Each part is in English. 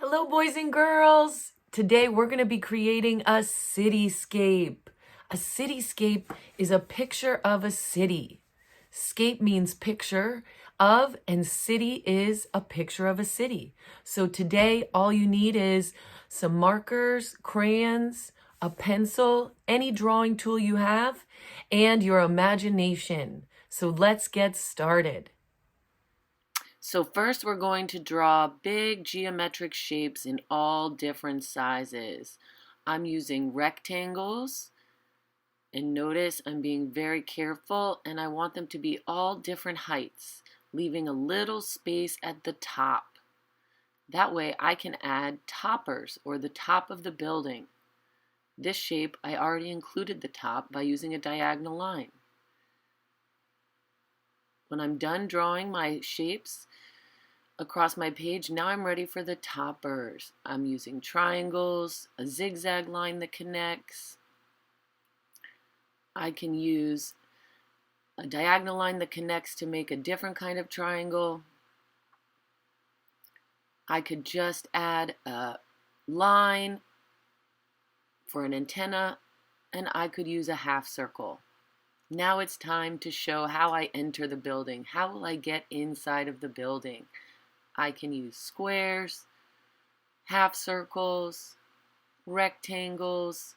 Hello, boys and girls. Today we're going to be creating a cityscape. A cityscape is a picture of a city. Scape means picture of, and city is a picture of a city. So today all you need is some markers, crayons, a pencil, any drawing tool you have, and your imagination. So let's get started. So first we're going to draw big geometric shapes in all different sizes. I'm using rectangles, and notice I'm being very careful, and I want them to be all different heights, leaving a little space at the top. That way I can add toppers, or the top of the building. This shape, I already included the top by using a diagonal line. When I'm done drawing my shapes across my page, now I'm ready for the toppers. I'm using triangles, a zigzag line that connects. I can use a diagonal line that connects to make a different kind of triangle. I could just add a line for an antenna, and I could use a half circle. Now it's time to show how I enter the building. How will I get inside of the building? I can use squares, half circles, rectangles.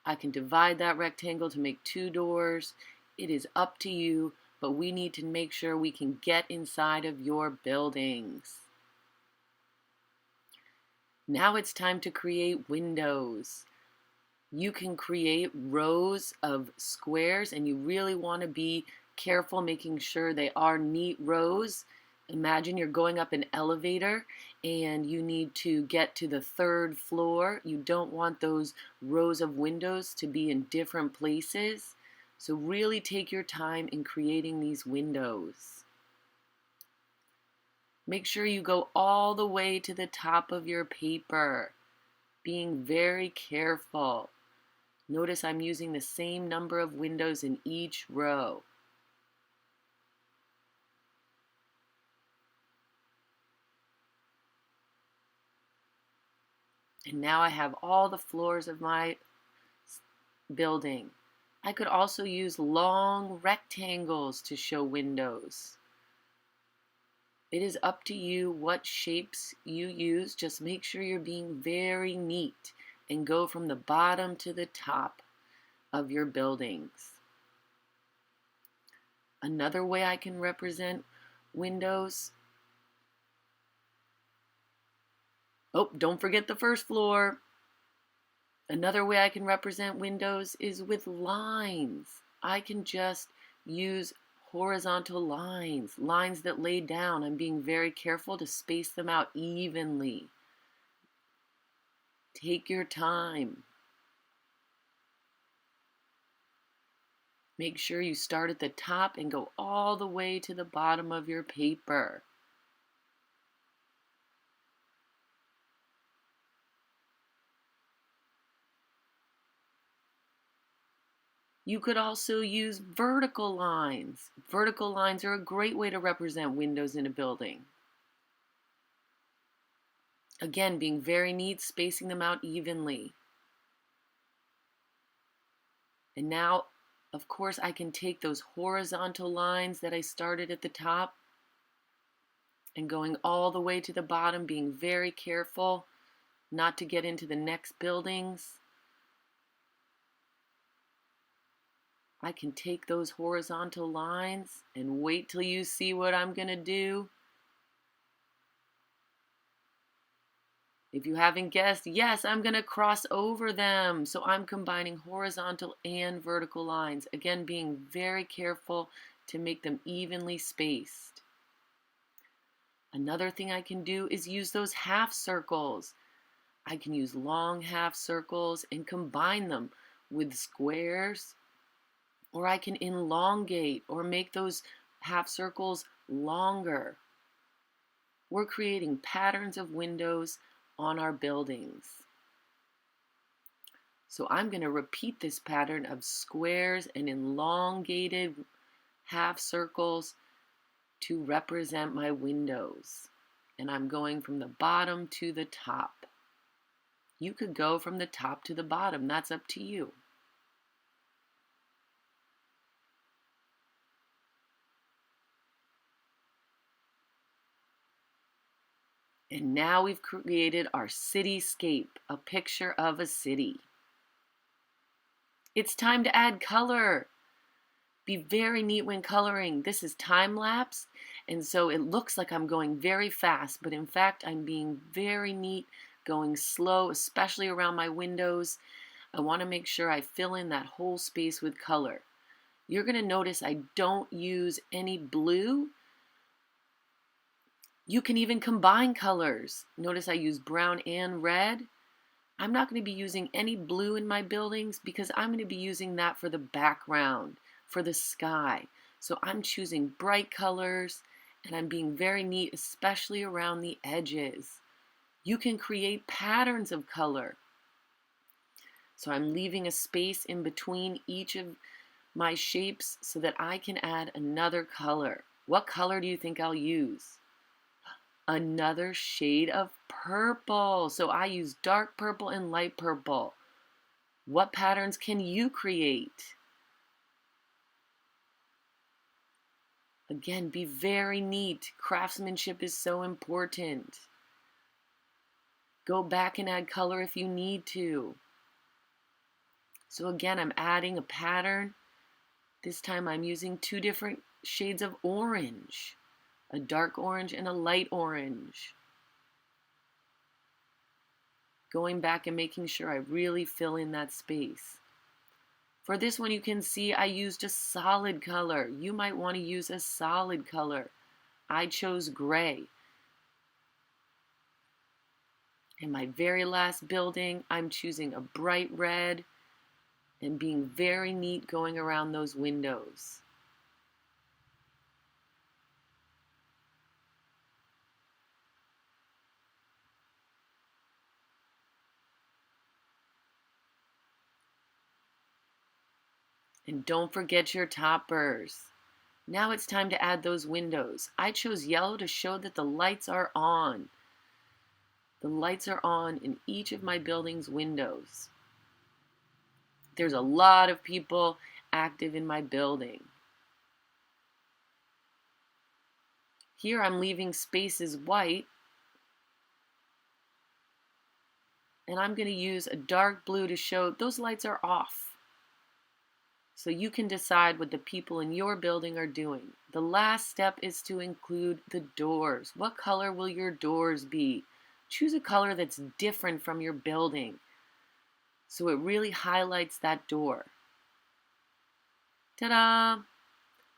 I can divide that rectangle to make 2 doors. It is up to you, but we need to make sure we can get inside of your buildings. Now it's time to create windows. You can create rows of squares, and you really want to be careful making sure they are neat rows. Imagine you're going up an elevator and you need to get to the 3rd floor. You don't want those rows of windows to be in different places. So really take your time in creating these windows. Make sure you go all the way to the top of your paper, being very careful. Notice I'm using the same number of windows in each row. And now I have all the floors of my building. I could also use long rectangles to show windows. It is up to you what shapes you use. Just make sure you're being very neat and go from the bottom to the top of your buildings. Another way I can represent windows. Oh, don't forget the 1st floor. Another way I can represent windows is with lines. I can just use horizontal lines, lines that lay down. I'm being very careful to space them out evenly. Take your time. Make sure you start at the top and go all the way to the bottom of your paper. You could also use vertical lines. Vertical lines are a great way to represent windows in a building. Again, being very neat, spacing them out evenly. And now, of course, I can take those horizontal lines that I started at the top and going all the way to the bottom, being very careful not to get into the next buildings. I can take those horizontal lines and wait till you see what I'm going to do. If you haven't guessed, yes, I'm going to cross over them. So I'm combining horizontal and vertical lines. Again, being very careful to make them evenly spaced. Another thing I can do is use those half circles. I can use long half circles and combine them with squares, or I can elongate or make those half circles longer. We're creating patterns of windows on our buildings. So I'm going to repeat this pattern of squares and elongated half circles to represent my windows. and I'm going from the bottom to the top. You could go from the top to the bottom. That's up to you. And now we've created our cityscape, a picture of a city. It's time to add color. Be very neat when coloring. This is time lapse, and so it looks like I'm going very fast, but in fact I'm being very neat, going slow, especially around my windows. I want to make sure I fill in that whole space with color. You're going to notice I don't use any blue. You can even combine colors. Notice I use brown and red. I'm not going to be using any blue in my buildings because I'm going to be using that for the background, for the sky. So I'm choosing bright colors and I'm being very neat, especially around the edges. You can create patterns of color. So I'm leaving a space in between each of my shapes so that I can add another color. What color do you think I'll use? Another shade of purple. So I use dark purple and light purple. What patterns can you create? Again, be very neat. Craftsmanship is so important. Go back and add color if you need to. So again, I'm adding a pattern. This time I'm using two different shades of orange. A dark orange and a light orange. Going back and making sure I really fill in that space. For this one, you can see I used a solid color. You might want to use a solid color. I chose gray. In my very last building, I'm choosing a bright red and being very neat going around those windows. And don't forget your toppers. Now it's time to add those windows. I chose yellow to show that the lights are on. The lights are on in each of my building's windows. There's a lot of people active in my building. Here I'm leaving spaces white, and I'm going to use a dark blue to show those lights are off. So you can decide what the people in your building are doing. The last step is to include the doors. What color will your doors be? Choose a color that's different from your building, so it really highlights that door. Ta-da!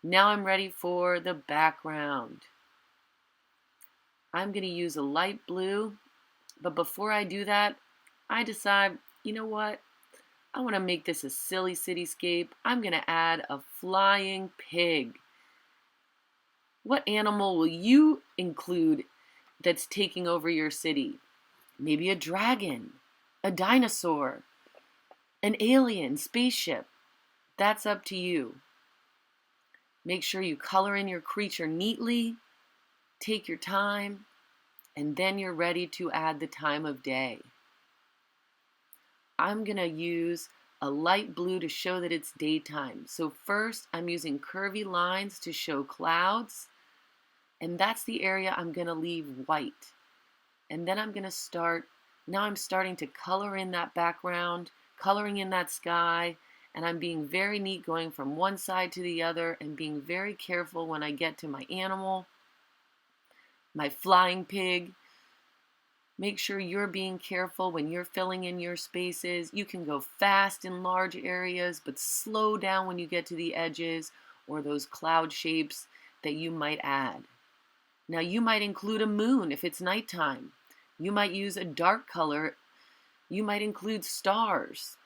Now I'm ready for the background. I'm going to use a light blue, but before I do that, I decide, you know what? I want to make this a silly cityscape. I'm going to add a flying pig. What animal will you include that's taking over your city? Maybe a dragon, a dinosaur, an alien, spaceship. That's up to you. Make sure you color in your creature neatly, take your time, and then you're ready to add the time of day. I'm going to use a light blue to show that it's daytime. So first, I'm using curvy lines to show clouds, and that's the area I'm going to leave white. And then I'm going to start, now I'm starting to color in that background, coloring in that sky, and I'm being very neat going from one side to the other and being very careful when I get to my animal, my flying pig. Make sure you're being careful when you're filling in your spaces. You can go fast in large areas, but slow down when you get to the edges or those cloud shapes that you might add. Now you might include a moon if it's nighttime. You might use a dark color. You might include stars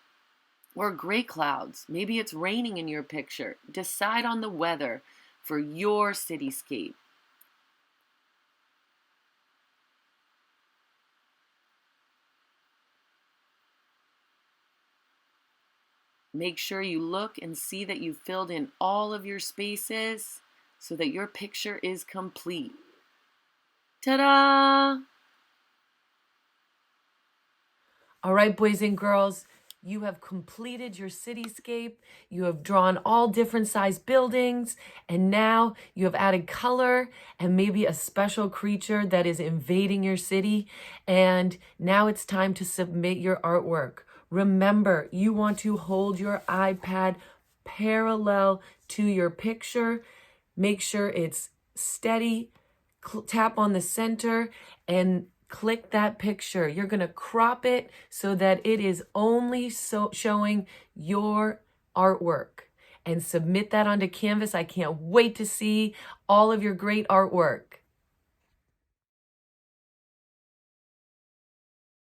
or gray clouds. Maybe it's raining in your picture. Decide on the weather for your cityscape. Make sure you look and see that you've filled in all of your spaces so that your picture is complete. Ta-da! All right, boys and girls, you have completed your cityscape. You have drawn all different size buildings, and now you have added color and maybe a special creature that is invading your city. And now it's time to submit your artwork. Remember, you want to hold your iPad parallel to your picture. Make sure it's steady. Tap on the center and click that picture. You're going to crop it so that it is only showing your artwork, and submit that onto Canvas. I can't wait to see all of your great artwork.